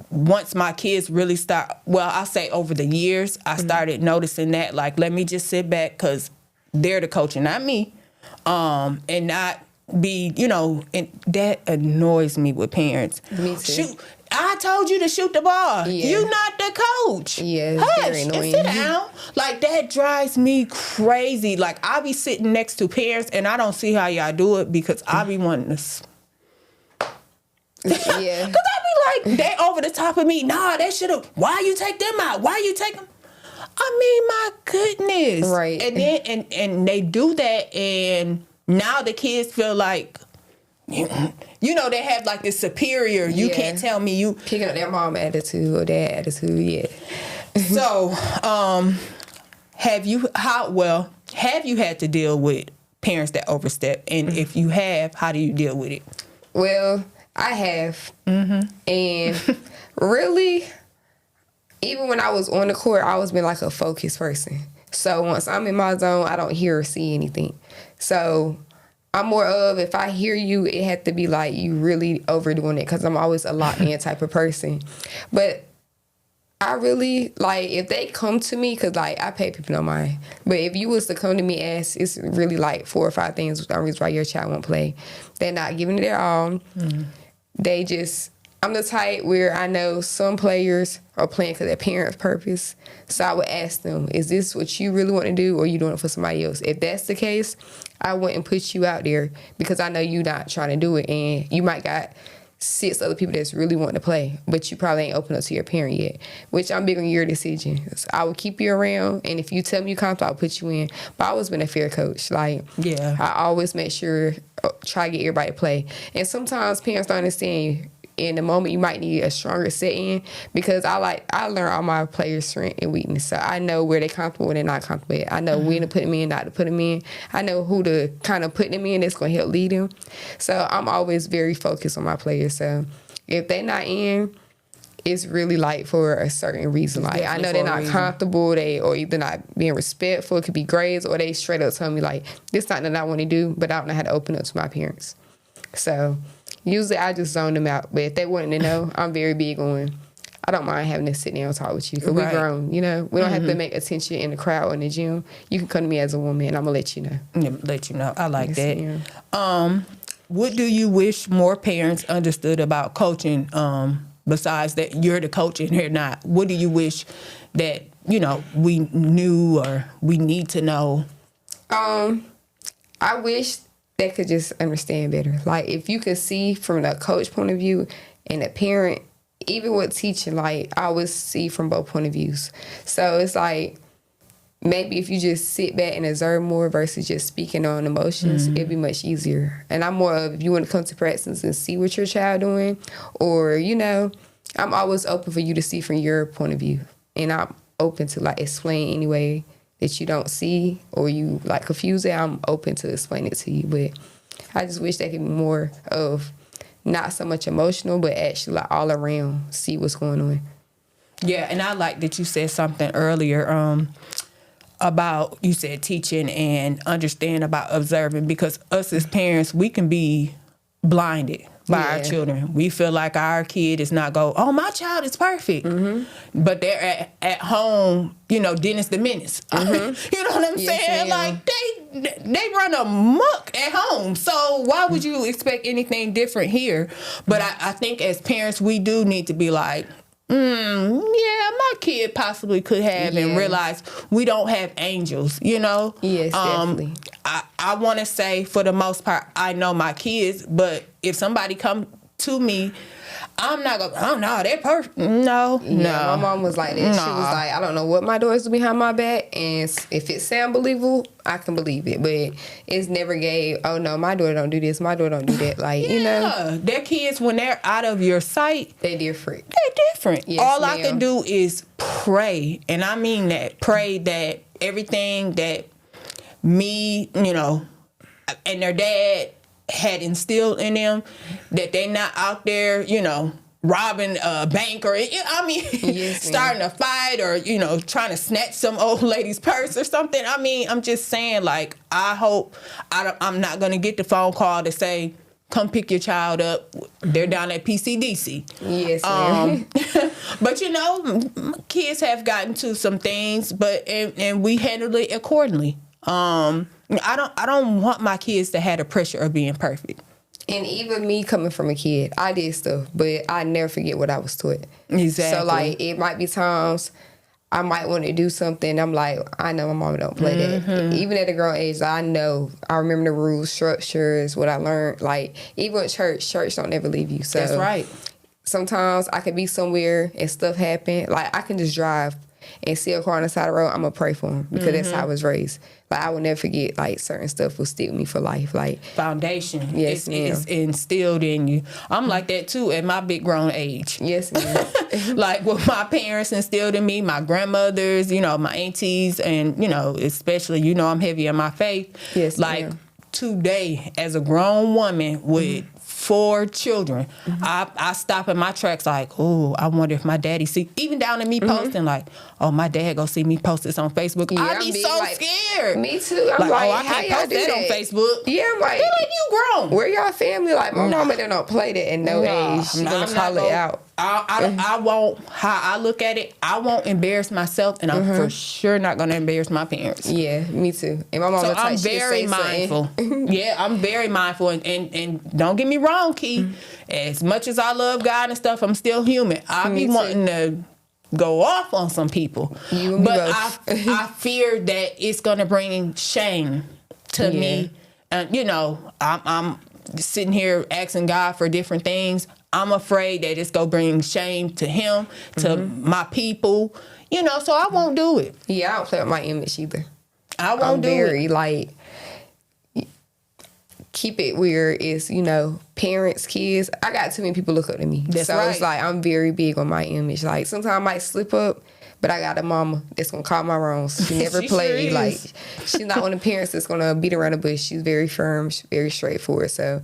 once my kids really start, well, I'll say over the years, I started noticing that, like, let me just sit back because they're the coach and not me, and not be, you know, and that annoys me with parents. Me too. Shoot, I told you to shoot the ball. Yeah. You not the coach. Yeah, it's Hush very and annoying. sit down. Like, that drives me crazy. Like, I be sitting next to parents, and I don't see how y'all do it because I be wanting to. Yeah. Because I be like, they over the top of me. Nah, that should have. Why you take them out? Why you take them? I mean, my goodness. Right. And then and they do that, and now the kids feel like, you know, they have like this superior. You can't tell me you picking up their mom attitude or dad attitude. Yeah. So, have you had to deal with parents that overstep? And if you have, how do you deal with it? Well, I have. And really, even when I was on the court, I always been like a focused person. So once I'm in my zone, I don't hear or see anything. So I'm more of, if I hear you, it had to be like you really overdoing it, because I'm always a locked in type of person. But I really, like, if they come to me, because, like, I pay people no mind. But if you was to come to me and ask, it's really, like, 4 or 5 things the reason why your child won't play. They're not giving it their all. They just, I'm the type where I know some players are playing because their parents' purpose. So I would ask them, is this what you really want to do, or are you doing it for somebody else? If that's the case, I wouldn't put you out there, because I know you're not trying to do it. And you might got 6 other people that's really wanting to play, but you probably ain't open up to your parent yet, which I'm big on your decisions. I would keep you around, and if you tell me you comfortable, I'll put you in. But I always been a fair coach. Like, I always make sure, try to get everybody to play. And sometimes parents don't understand. In the moment, you might need a stronger set-in, because I learn all my players' strength and weakness. So I know where they're comfortable and they're not comfortable at. I know when to put them in, not to put them in. I know who to kind of put them in that's going to help lead them. So I'm always very focused on my players. So if they're not in, it's really like for a certain reason. Like, I know they're not comfortable, or either not being respectful. It could be grades, or they straight up tell me, like, this is not that I want to do, but I don't know how to open up to my parents. So usually I just zone them out. But if they want to know, I'm very big on, I don't mind having to sit down and talk with you, because we're grown, you know. We don't have to make attention in the crowd or in the gym. You can come to me as a woman, and I'm going to let you know. Let you know. I like that. What do you wish more parents understood about coaching, besides that you're the coach and they're not? What do you wish that, you know, we knew or we need to know? I wish they could just understand better. Like, if you could see from the coach point of view and the parent, even with teaching, like, I always see from both point of views. So it's like, maybe if you just sit back and observe more versus just speaking on emotions, it'd be much easier. And I'm more of, if you want to come to practice and see what your child doing, or, you know, I'm always open for you to see from your point of view. And I'm open to, like, explain any way that you don't see, or you, like, confuse it. I'm open to explain it to you. But I just wish they could be more of not so much emotional, but actually, like, all around, see what's going on. Yeah, and I like that you said something earlier about, you said teaching and understand about observing, because us as parents, we can be blinded by our children. We feel like our kid is not my child is perfect. But they're at home, you know, Dennis the Menace. You know what I'm saying? Like, they run amok at home. So why would you expect anything different here? But I think as parents, we do need to be like, my kid possibly could have, and realize we don't have angels, you know? Yes, definitely. I want to say, for the most part, I know my kids, but if somebody come to me, I'm not going, oh, no, they're perfect. No. My mom was like that. She was like, I don't know what my daughter's doing behind my back, and if it sound believable, I can believe it. But it's never gave, oh, no, my daughter don't do this, my daughter don't do that. Like, you know. Their kids, when they're out of your sight, they're different. Yes, all I can do is pray, and I mean that. Pray that everything that me, you know, and their dad had instilled in them, that they're not out there, you know, robbing a bank, or, I mean, starting a fight, or, you know, trying to snatch some old lady's purse or something. I mean, I'm just saying, like, I hope I'm not going to get the phone call to say, come pick your child up. They're down at PCDC. Yes, ma'am. But, you know, kids have gotten to some things, but and we handle it accordingly. I don't want my kids to have the pressure of being perfect. And even me coming from a kid, I did stuff, but I never forget what I was taught. Exactly. So, like, it might be times I might want to do something. I'm like, I know my mama don't play that. Even at a grown age, I know. I remember the rules, structures, what I learned. Like, even with church don't ever leave you. So that's right. sometimes I could be somewhere and stuff happen. Like, I can just drive and see a car on the side of the road. I'm going to pray for him because that's how I was raised. Like, I will never forget, like, certain stuff will stick with me for life. Like, foundation. Yes, it's instilled in you. I'm like that too at my big grown age. Yes, ma'am. Like what my parents instilled in me, my grandmothers, you know, my aunties, and, you know, especially, you know, I'm heavy in my faith. Yes, like ma'am. Today, as a grown woman with 4 children, I stop in my tracks like, oh, I wonder if my daddy see, even down to me posting like, oh, my dad gonna see me post this on Facebook. Yeah, I be so scared. Me too. I'm like, like, oh, I how can't y'all post do that that on Facebook. Yeah, I'm like, Feel like you grown. where y'all family? Like, my mama they don't play that at no age. She gonna call it out. I won't, how I look at it, I won't embarrass myself, and I'm for sure not going to embarrass my parents. Yeah, me too. And my mama So I'm very mindful. Yeah, I'm very mindful. And don't get me wrong, Key. As much as I love God and stuff, I'm still human. I be wanting to go off on some people. You and me both. I fear that it's going to bring shame to me. And, you know, I'm sitting here asking God for different things. I'm afraid that it's going to bring shame to him, to my people, you know, so I won't do it. Yeah, I don't play with my image either. I won't do it. Like, keep it where it's, you know, parents, kids. I got too many people look up to me. That's so right. It's like, I'm very big on my image. Like, sometimes I might slip up, but I got a mama that's going to call my wrongs. She never She played. sure Like, is. she's not one of the parents that's going to beat around the bush. She's very firm, she's very straightforward. So,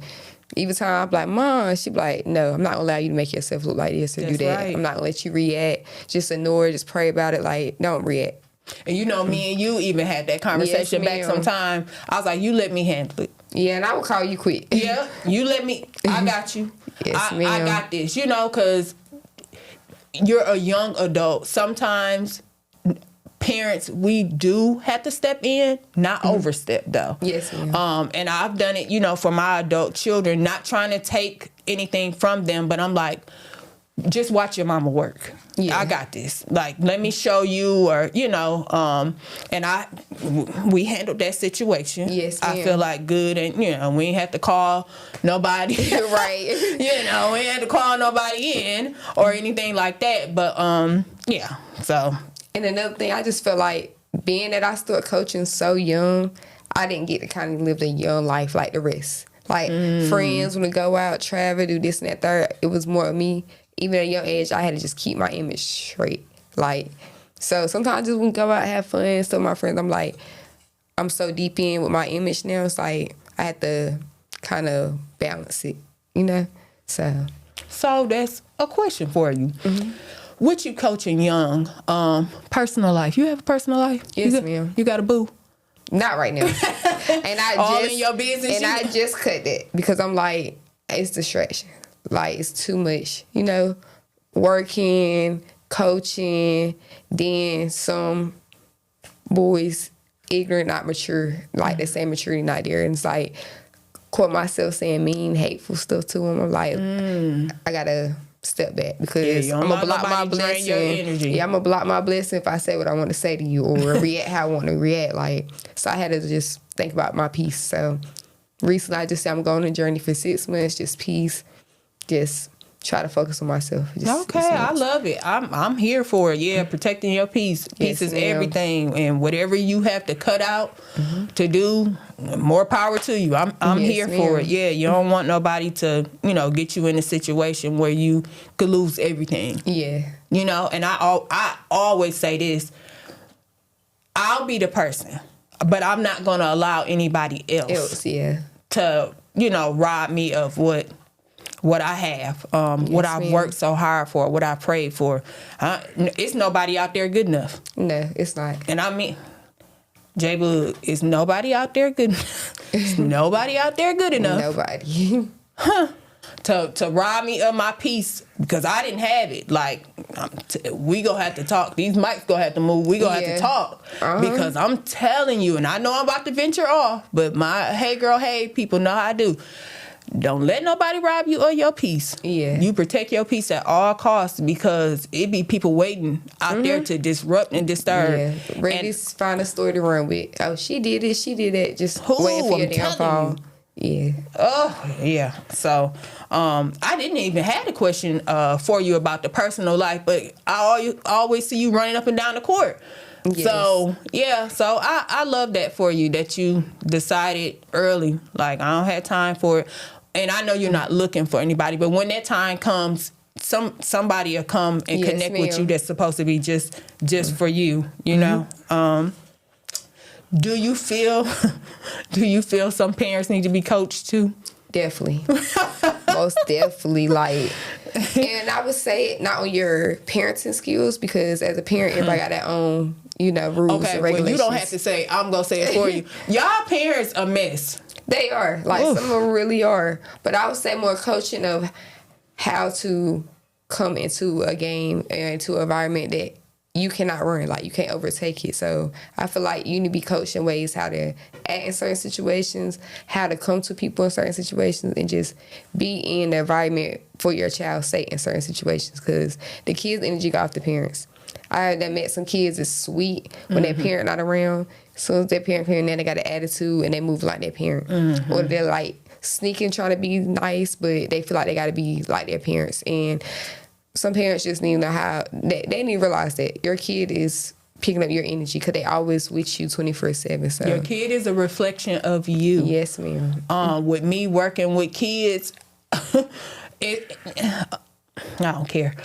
even time I'm like, Mom, she be like, no, I'm not gonna allow you to make yourself look like this or do that. Right. I'm not gonna let you react. Just ignore it, just pray about it. Like, don't react. And you know, me and you even had that conversation Yes, back ma'am. sometime. I was like, you let me handle it. Yeah, and I will call you quick. Yeah, you let me, I got you. Yes, I ma'am. got this, you know, because you're a young adult. Sometimes parents, we do have to step in, not overstep though. Yes, ma'am. And I've done it, you know, for my adult children, not trying to take anything from them, but I'm like, just watch your mama work. Yeah. I got this. Like, let me show you, or, you know, and we handled that situation. Yes, I ma'am. feel like good, and, you know, we ain't have to call nobody. Right. You know, we ain't had to call nobody in or anything like that. But, yeah, so. And another thing, I just feel like being that I started coaching so young, I didn't get to kind of live the young life like the rest. Like, friends, when we go out, travel, do this and that, third, it was more of me. Even at a young age, I had to just keep my image straight. Like, so sometimes just when we go out, have fun, so my friends, I'm like, I'm so deep in with my image now, it's like, I had to kind of balance it, you know? So that's a question for you. With you coaching young, personal life. You have a personal life? Yes, ma'am. You got a boo? not right now. And I All just in your business. and I just cut that because I'm like, it's distraction. Like, it's too much, you know, working, coaching, then some boys ignorant, not mature, like they say maturity not there. And it's like, caught myself saying mean, hateful stuff to them. I'm like, I gotta step back because you I'm don't gonna let block my nobody drain blessing. your energy. Yeah, I'm gonna block my blessing if I say what I want to say to you or react how I want to react. Like, so I had to just think about my peace. So recently I just said I'm going on a journey for 6 months, just peace, just try to focus on myself. Just Okay, I love it. I'm here for it. Yeah, protecting your peace. Peace Yes, is ma'am. everything, and whatever you have to cut out to do, more power to you. I'm Yes, here for ma'am. it. Yeah, you don't want nobody to get you in a situation where you could lose everything. Yeah. And I always say this: I'll be the person, but I'm not gonna allow anybody else Yeah. to rob me of what I have, what I've ma'am. worked so hard for, what I prayed for. It's nobody out there good enough. No, it's not. And I mean, J-Bug, is nobody out there good enough? Is nobody out there good enough Nobody. to rob me of my peace because I didn't have it. Like, we gonna have to talk. These mics gonna have to move. We gonna have Yeah. to talk because I'm telling you, and I know I'm about to venture off, but my hey girl, hey people know how I do. Don't let nobody rob you of your peace. Yeah. You protect your peace at all costs because it be people waiting out there to disrupt and disturb. Yeah. Ready to find a story to run with. Oh, she did it. She did that. Just Who? waiting for your I'm telling downfall. Yeah. Oh, yeah. So, I didn't even have a question for you about the personal life, but I always see you running up and down the court. Yes. So, yeah. So, I love that for you, that you decided early, like, I don't have time for it. And I know you're not looking for anybody, but when that time comes, somebody will come and Yes, connect with you ma'am. that's supposed to be just for you, you know? Do you feel some parents need to be coached too? Definitely. Most definitely. Like, and I would say not on your parenting skills, because as a parent, everybody got their own, rules Okay, and well, regulations. you don't have to say, I'm going to say it for you. Y'all parents a mess. They are. Like, Oof. some of them really are. But I would say more coaching of how to come into a game and into an environment that you cannot run. Like, you can't overtake it. So I feel like you need to be coached in ways how to act in certain situations, how to come to people in certain situations, and just be in the environment for your child's sake in certain situations. Because the kids' energy got off the parents. I done met some kids that's sweet when their parent not around. As soon as their parent came in, then they got an attitude and they move like their parent. Or they're like sneaking, trying to be nice, but they feel like they got to be like their parents. And some parents just need to know how, they need to realize that your kid is picking up your energy, because they always with you 24/7. So Your kid is a reflection of you. yes, ma'am. With me working with kids, I don't care.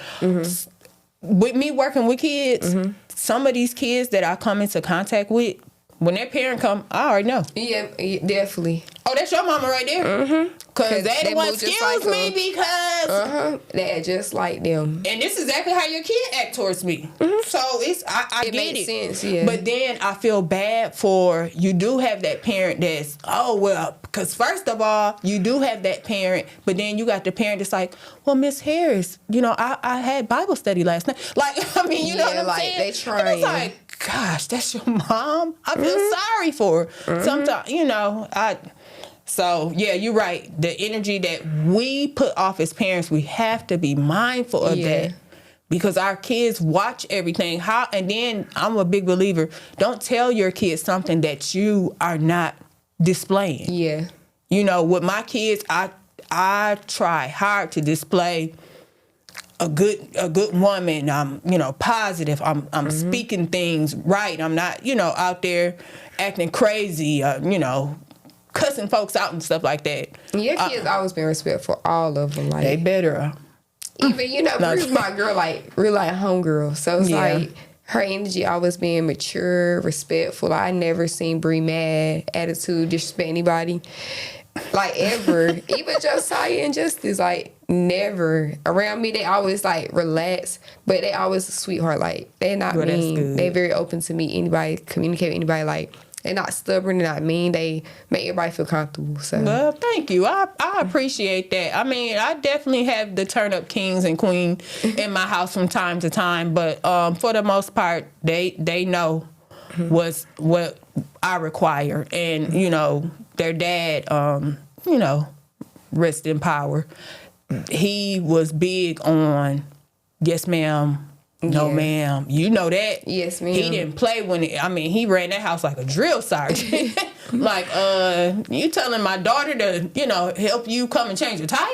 With me working with kids, some of these kids that I come into contact with, when their parent come, I already know. Yeah, definitely. Oh, that's your mama right there. Because they the one move just excuse like me them. because. They're just like them. And this is exactly how your kid act towards me. So I It get makes it. sense, yeah. But then I feel bad for, you do have that parent that's, because first of all, you do have that parent, but then you got the parent that's like, well, Miss Harris, I had Bible study last night. Like, I mean, you know what I'm like, saying? they And trying. it's like, gosh, that's your mom? I feel sorry for her. Sometimes, So, yeah, you're right. The energy that we put off as parents, we have to be mindful of that, because our kids watch everything. And then I'm a big believer, don't tell your kids something that you are not displaying. Yeah. With my kids, I try hard to display a good woman. I'm positive. I'm speaking things right. I'm not out there acting crazy. Cussing folks out and stuff like that. Your kids always been respectful, all of them. Like, They better. even Bree's my girl, like real like homegirl. So it's like her energy always being mature, respectful. I never seen Bree mad, attitude, disrespect anybody, like ever. Even Josiah and Justice, like never around me. They always like relax, but they always a sweetheart. Like they're not mean. They're very open to meet anybody, communicate with anybody. Like, they're not stubborn, they're not mean. They make everybody feel comfortable. So, well, thank you. I appreciate that. I mean, I definitely have the turn up kings and queen in my house from time to time, but for the most part, they know what I require, and their dad, rest in power. He was big on yes, ma'am. No, ma'am. You know that. Yes, ma'am. He didn't play he ran that house like a drill sergeant. Like, you telling my daughter to, help you come and change a tire?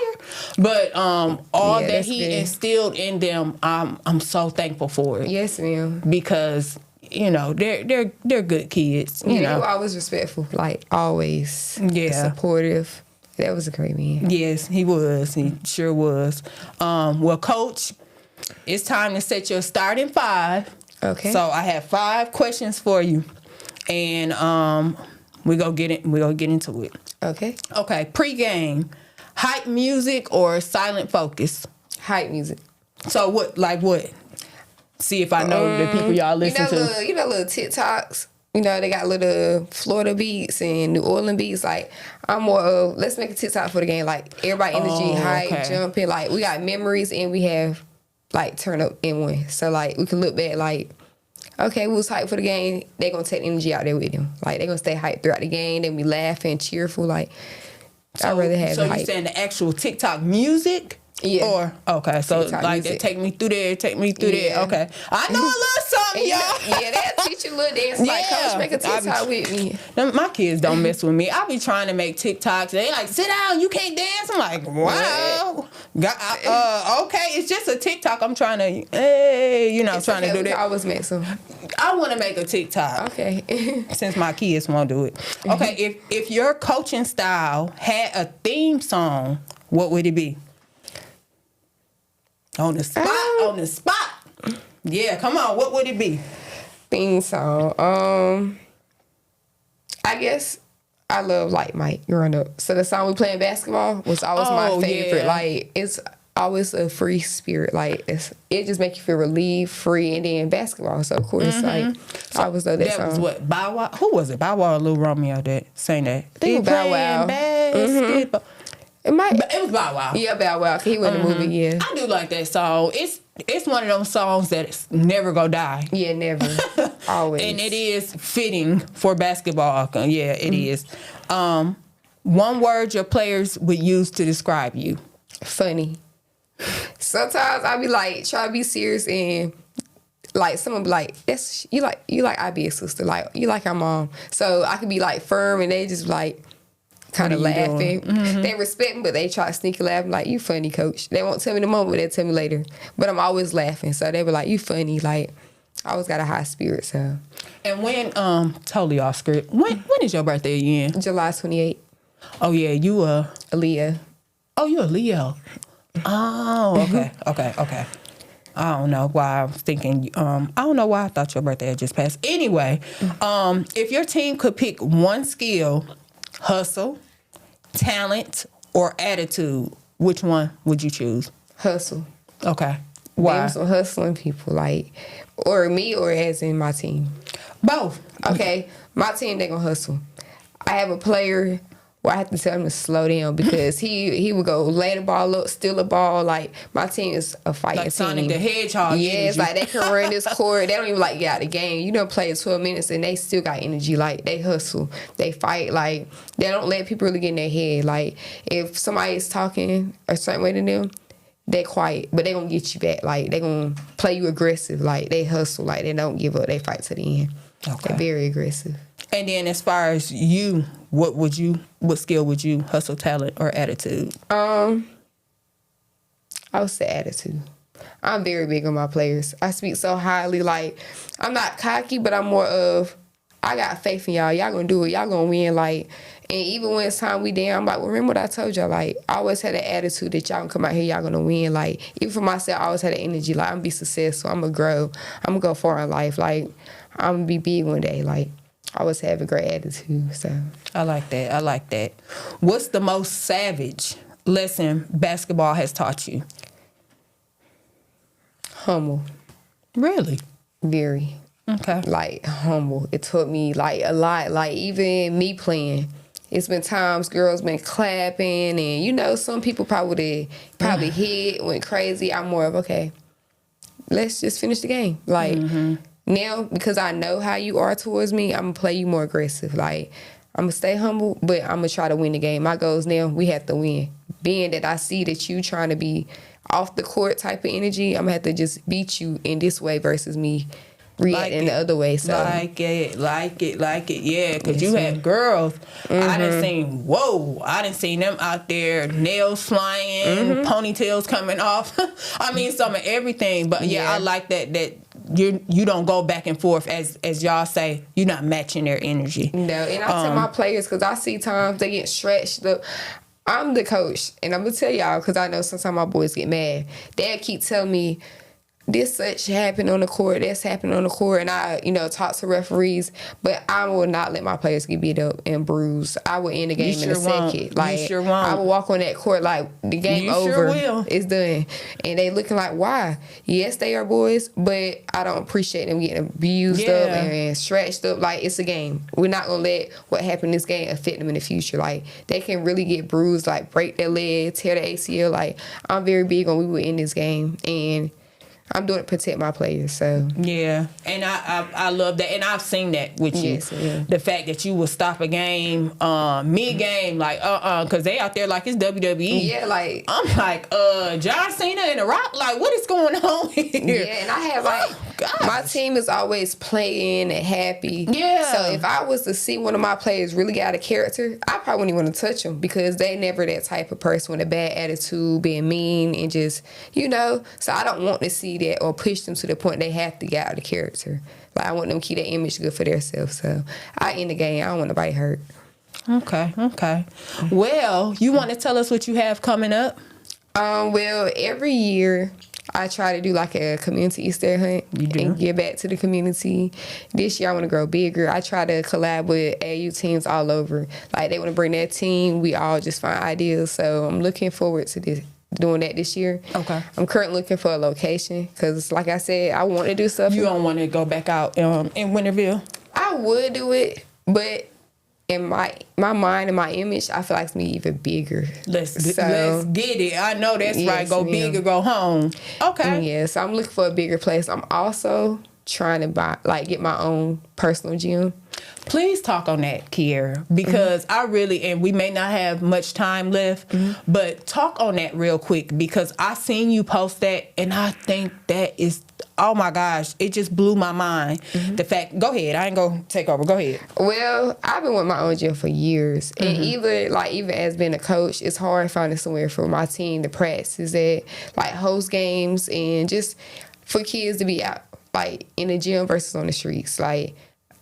But all that he instilled in them, I'm so thankful for it. Yes, ma'am. Because, they're good kids. He was always respectful, like always. Yeah. Supportive. That was a great man. Yes, he was. He sure was. Well, Coach, it's time to set your starting five. Okay. So I have 5 questions for you, and we're gonna get into it. Okay. Okay. Pre-game, hype music or silent focus? Hype music. So what? See if I know the people y'all listen to. Little TikToks. They got little Florida beats and New Orleans beats. Like, I'm more of, let's make a TikTok for the game. Like, everybody energy, hype, jumping. Like, we got memories and we have, like, turn up in one. So, like, we can look back, like, okay, we was hyped for the game. They going to take the energy out there with them. Like, they going to stay hyped throughout the game. They be laughing, cheerful. Like, I'd rather have So hype. you saying the actual TikTok music Yeah. Or okay, so TikTok like music. that, take me through there, take me through there. Yeah. Okay, I know a little something, y'all. Yeah, they'll teach you a little dance. Like, Yeah. coach, make a TikTok with me. My kids don't mess with me. I be trying to make TikToks. They like, sit down, you can't dance. I'm like, wow. Okay, it's just a TikTok. I'm trying to, trying to do that. I always make some. I want to make a TikTok. Okay. Since my kids won't do it. Okay, if your coaching style had a theme song, what would it be? On the spot. Yeah, come on. What would it be? Theme song. I guess I love Like Mike growing up. So the song we playing basketball was always my favorite. Yeah. Like, it's always a free spirit. Like, it just make you feel relieved, free, and then basketball. So of course, like, I always love that song. That was what, Bow Wow? Who was it? Bow Wow or Lil Romeo that sang that? I think it was Bow Wow. Basketball. It was Bow Wow. Yeah, Bow Wow. He was in the movie, yeah. I do like that song. It's one of those songs that's never gonna die. Yeah, never. Always. And it is fitting for basketball. Yeah, it is. One word your players would use to describe you. Funny. Sometimes I be like, try to be serious, and like someone be like, "That's you like I be a sister, like you like our mom." So I could be like firm, and they just like kind of laughing. They respect me, but they try to sneaky laugh. I'm like, "You funny, coach." They won't tell me in the moment, but they'll tell me later. But I'm always laughing, so they be like, "You funny." Like, I always got a high spirit. So. And when totally off script. When is your birthday again? July 28th. Oh yeah, you Aaliyah. Oh, you're a Leo. Oh, okay. I don't know why I was thinking. I don't know why I thought your birthday had just passed. Anyway, if your team could pick one skill, hustle, talent, or attitude, which one would you choose? Hustle. Okay. Why? Them some hustling people, like, or me, or as in my team. Both. Okay, my team, they gonna hustle. I have a player where I have to tell him to slow down because he would go lay the ball up, steal the ball. Like, my team is a fighting Like team. Sonic the Hedgehog. Yeah, it's energy. like they can run this court. They don't even like get out the game. You don't play 12 minutes and they still got energy. Like, they hustle, they fight. Like, they don't let people really get in their head. Like, if somebody's talking a certain way to them, they quiet, but they gonna get you back. Like, they gonna play you aggressive. Like, they hustle. Like, they don't give up. They fight to the end. Okay. They're very aggressive. And then as far as you, what skill would you, hustle, talent, or attitude? I would say attitude. I'm very big on my players. I speak so highly. Like, I'm not cocky, but I'm more of, I got faith in y'all. Y'all gonna do it. Y'all gonna win. Like, and even when it's time we down, I'm like, well, remember what I told y'all? Like, I always had that attitude that y'all gonna come out here, y'all gonna win. Like, even for myself, I always had the energy. Like, I'm gonna be successful. I'm gonna grow. I'm gonna go far in life. Like, I'm gonna be big one day. Like, I always have a great attitude. So I like that. What's the most savage lesson basketball has taught you? humble. Really? Very. Okay. Like, humble. It taught me, like, a lot. Like, even me playing, it's been times girls been clapping, and, you know, some people probably hit, went crazy. I'm more of, okay, let's just finish the game. Like, now, because I know how you are towards me, I'm going to play you more aggressive. Like, I'm going to stay humble, but I'm going to try to win the game. My goal is now, we have to win. Being that I see that you trying to be off the court type of energy, I'm going to have to just beat you in this way versus me reacting the other way. So Like it. Yeah, because you had girls. I done seen them out there, nails flying, ponytails coming off. I mean, some of everything. But yeah, I like that you don't go back and forth as y'all say. You're not matching their energy. No, and I tell my players, because I see times they get stretched up. I'm the coach, and I'm going to tell y'all, because I know sometimes my boys get mad. They'll keep telling me, this such happened on the court, that's happened on the court, and I, talk to referees, but I will not let my players get beat up and bruised. I will end the game in a second. Like, you sure won't. I will walk on that court like the game over. Sure will. It's done. And they looking like, why? Yes, they are boys, but I don't appreciate them getting abused up and stretched up. Like, it's a game. We're not gonna let what happened in this game affect them in the future. Like, they can really get bruised, like break their leg, tear the ACL. Like, I'm very big on we will end this game, and I'm doing it to protect my players. So yeah, and I love that, and I've seen that with you. Yes, yeah. The fact that you will stop a game mid game, like because they out there like it's WWE. yeah, like I'm like John Cena and The Rock. Like, what is going on here? yeah, and I have like my team is always playing and happy. Yeah. So if I was to see one of my players really get out of character, I probably wouldn't even want to touch them because they never that type of person with a bad attitude, being mean and just So I don't want to see that or push them to the point they have to get out of character. Like I want them to keep that image good for themselves. So I end the game. I don't want nobody hurt. Okay. Well, you want to tell us what you have coming up? Well, every year I try to do like a community Easter egg hunt and give back to the community. This year I want to grow bigger. I try to collab with AU teams all over. Like they want to bring their team. We all just find ideas. So I'm looking forward to doing that this year. Okay. I'm currently looking for a location because, like I said, I want to do stuff. You don't want to go back out in Winterville? I would do it, but in my mind and my image, I feel like it's me even bigger. Let's get it. I know that's right. Go big or go home. Okay. Yeah, so I'm looking for a bigger place. I'm also trying to get my own personal gym. Please talk on that, Kiaira, because I really, and we may not have much time left, but talk on that real quick because I seen you post that and I think that is, oh my gosh, it just blew my mind. The fact, go ahead, I ain't gonna take over, go ahead. Well, I've been with my own gym for years, and even as being a coach, it's hard finding somewhere for my team to practice at, like host games and just for kids to be out like in the gym versus on the streets. Like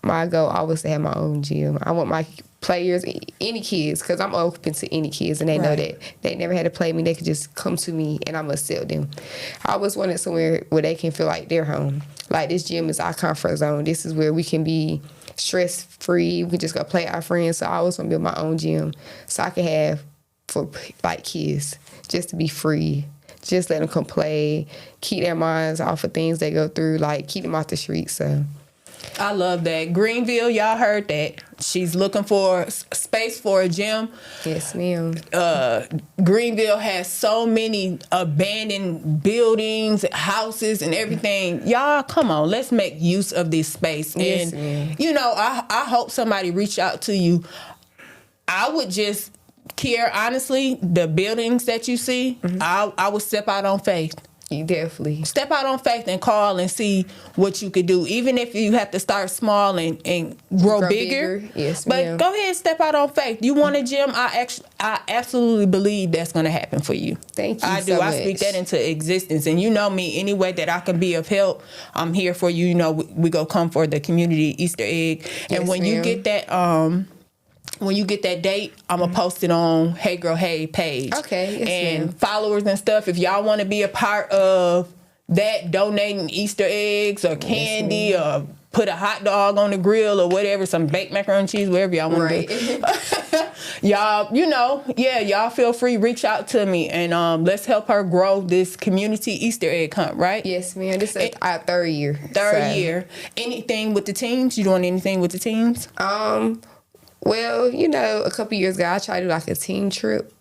my goal always to have my own gym. I want my players, any kids, because I'm open to any kids, and they know that they never had to play me. They could just come to me, and I'm gonna accept them. I always wanted somewhere where they can feel like they're home. Like this gym is our comfort zone. This is where we can be stress free. We can just go play our friends. So I always want to build my own gym so I can have for like kids just to be free. Just let them come play, keep their minds off of things they go through, like keep them off the streets. So I love that. Greenville, y'all heard that. She's looking for space for a gym. Yes, ma'am. Greenville has so many abandoned buildings, houses, and everything. Y'all, come on, let's make use of this space. Yes, and, ma'am. I hope somebody reach out to you. I would just, Kiaira, honestly, the buildings that you see, I would step out on faith. You definitely step out on faith and call and see what you could do, even if you have to start small and grow bigger. Yes, but ma'am. go ahead and step out on faith. You want a gym? I absolutely believe that's going to happen for you. Thank you. I do. So I much. speak that into existence, and you know me. Any way that I can be of help, I'm here for you. You know, we go come for the community Easter egg, and when you get that when you get that date, I'm going to post it on Hey Girl Hey page. Okay. Yes, and ma'am. followers and stuff, if y'all want to be a part of that, donating Easter eggs or candy or put a hot dog on the grill or whatever, some baked macaroni and cheese, whatever y'all want to do. Y'all, y'all feel free, reach out to me, and let's help her grow this community Easter egg hunt, right? Yes, ma'am. This is our third year. Third year. Anything with the teams? You doing anything with the teams? Well, a couple years ago, I tried to do like a team trip.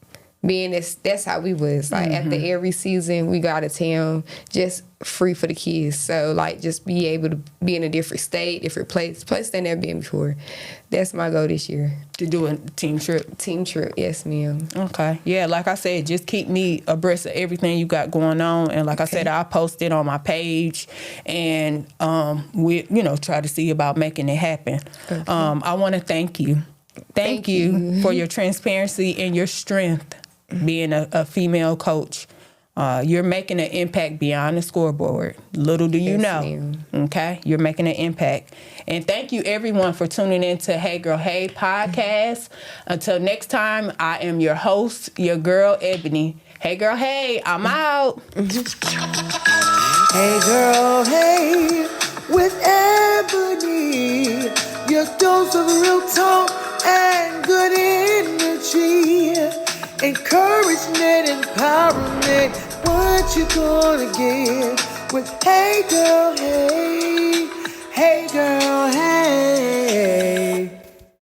Being that's how we was. Like after every season, we got out of town, just free for the kids. So like just be able to be in a different state, different place they never been before. That's my goal this year. To do a team trip. Team trip, yes, ma'am. Okay. Yeah, like I said, just keep me abreast of everything you got going on. And like I said, I'll post it on my page, and we try to see about making it happen. Okay. I want to thank you. Thank you for your transparency and your strength being a female coach. You're making an impact beyond the scoreboard. Little do you know. Ma'am. Okay? You're making an impact. And thank you, everyone, for tuning in to Hey Girl Hey podcast. Until next time, I am your host, your girl, Ebony. Hey Girl Hey, I'm out. Hey Girl Hey, with Ebony. Your dose of real talk and good energy. Encouragement, empowerment, what you gonna get with Hey Girl